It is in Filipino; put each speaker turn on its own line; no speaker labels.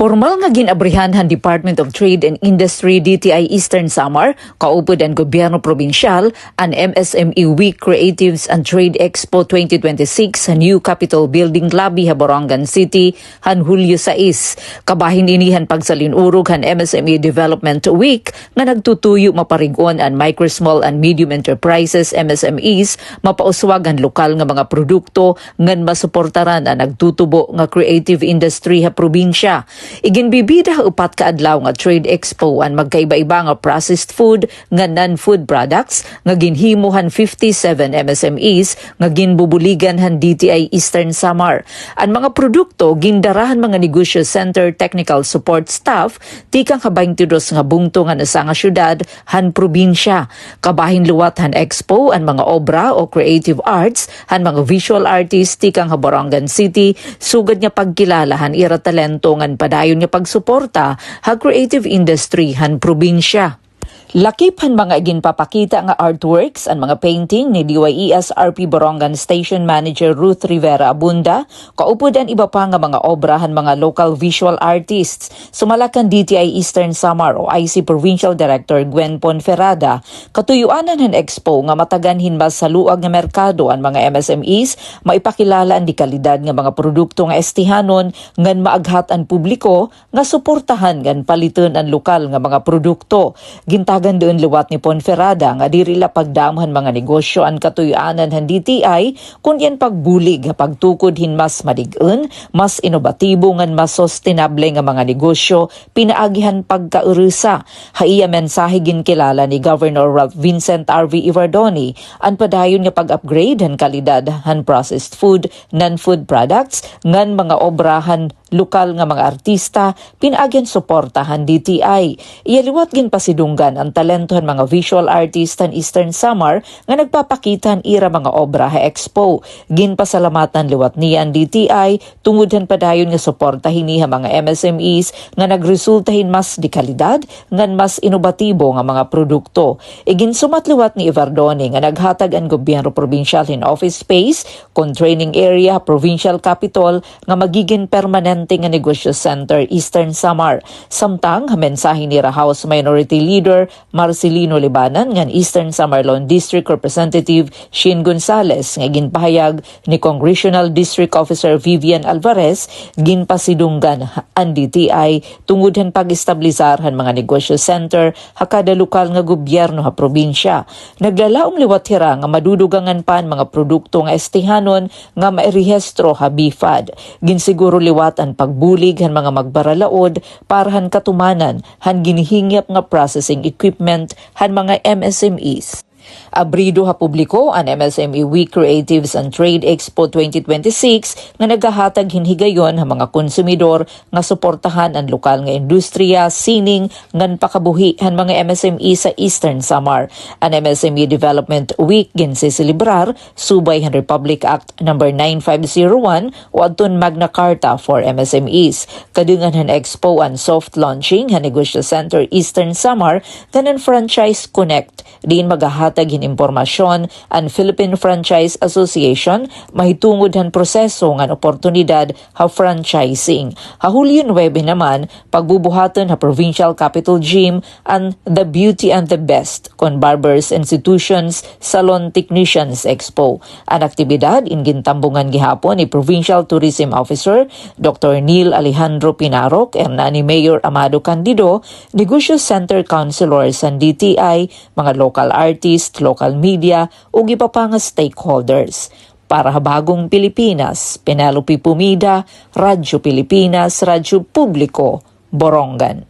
Formal nga ginabrihanhan Department of Trade and Industry DTI Eastern Samar, kaupod ang gobyerno probinsyal, ang MSME Week Creatives and Trade Expo 2026 sa New Capitol Building Lobby ha Borongan City han Hulyo 6. Kabahin inihan pagsalinurog han MSME Development Week nga nagtutuyo maparigon ang micro, small and medium enterprises MSMEs mapauswag ang lokal nga mga produkto ngan masuportaran ang nagtutubo nga creative industry ha probinsya. Iginbibida upat ka adlaw nga trade expo ang magkaiba-iba nga processed food nga non-food products nga ginhimuhan 57 MSMEs nga ginbubuligan han DTI Eastern Samar. Ang mga produkto gindarahan mga negosyo center technical support staff tikang ka 22 nga bungto nga nasa nga syudad han probinsya. Kabahin luwat han expo ang mga obra o creative arts han mga visual artist tikang Borongan City sugad nga pagkilala han ira talento ngan dayon nga pagsuporta ha creative industry han probinsya. Lakip han mga ginpapakita nga artworks ang mga painting ni DYES RP Borongan Station Manager Ruth Rivera Abunda, kaupod ang iba pa nga mga obra han mga local visual artists. Sumalakan DTI Eastern Samar o IC Provincial Director Gwen Ponferrada, katuyuanan han expo nga mataganhin mas sa luag nga merkado ang mga MSMEs, maipakilala ang dikalidad nga mga produkto nga estihanon ngan maaghat ang publiko nga suportahan ngan paliton ang lokal nga mga produkto. Gintagan doon luwat ni Ponferrada nga dirila pagdamuhan mga negosyo ang katuyanan han DTI kung yan pagbulig pagtukod hin mas madig-un, mas inobatibo ngan mas sustainable nga mga negosyo pinaagihan pagkaurusa. Haiya mensahe ginkilala ni Governor Ralph Vincent R.V. Ivardoni ang padayon nga pag-upgrade han kalidad han processed food, non-food products ngan mga obrahan lokal nga mga artista pinagyan suportahan DTI. Iyaliwat gin pasidunggan ang talentohan mga visual artist han Eastern Samar nga nagpapakitan ira mga obra ha expo. Gin pasalamatan liwat niya ang DTI tungod han padayon nga suportahin niya mga MSMEs nga nagresultahin mas di kalidad ngan mas inobatibo nga mga produkto. Igin sumatliwat ni Ivardoni nga naghatag ang gobyerno probinsyal in office space kon training area provincial capital nga magiging permanent nga negosyo center Eastern Samar. Samtang mensahe ni House Minority Leader Marcelino Libanan ngan Eastern Samar Lone District Representative Shin Gonzales nga ginpahayag ni Congressional District Officer Vivian Alvarez ginpasidunggan ang DTI tungod han pag-establishar han mga negosyo center ha kada lokal nga gobyerno ha probinsya. Naglalaom liwat hira nga madudugangan pa mga produkto nga estihanon nga mairehistro ha BIFAD. Ginsiguro liwat ang pagbulig han mga magbaralaod para han katumanan han ginihingyap nga processing equipment han mga MSMEs. Abrido ha publiko ang MSME Week Creatives and Trade Expo 2026 nga nagahatag hinhigayon ha mga konsumidor nga suportahan ang lokal nga industriya, sining, ngan pakabuhi han mga MSME sa Eastern Samar. Ang MSME Development Week ginsisilibrar subay han Republic Act No. 9501 o adton Magna Carta for MSMEs. Kadungan han expo ang soft launching han Negosyo Center Eastern Samar kanan Franchise Connect diin magahatag hin impormasyon ang Philippine Franchise Association mahitungod han proseso ngan oportunidad ha franchising. Ha Hulyo 9 naman pagbubuhaton ha Provincial Capital Gym and The Beauty and the Best kon Barbers Institutions Salon Technicians Expo. Ang aktibidad ingintambungan gihapon ni Provincial Tourism Officer Dr. Neil Alejandro Pinarok erna ni Mayor Amado Candido, Negosyo Center Councilors and DTI, mga local artists, local media ug iba pa nga stakeholders. Para Bagong Pilipinas, Penelope Pumida, Radyo Pilipinas, Radyo Publiko, Borongan.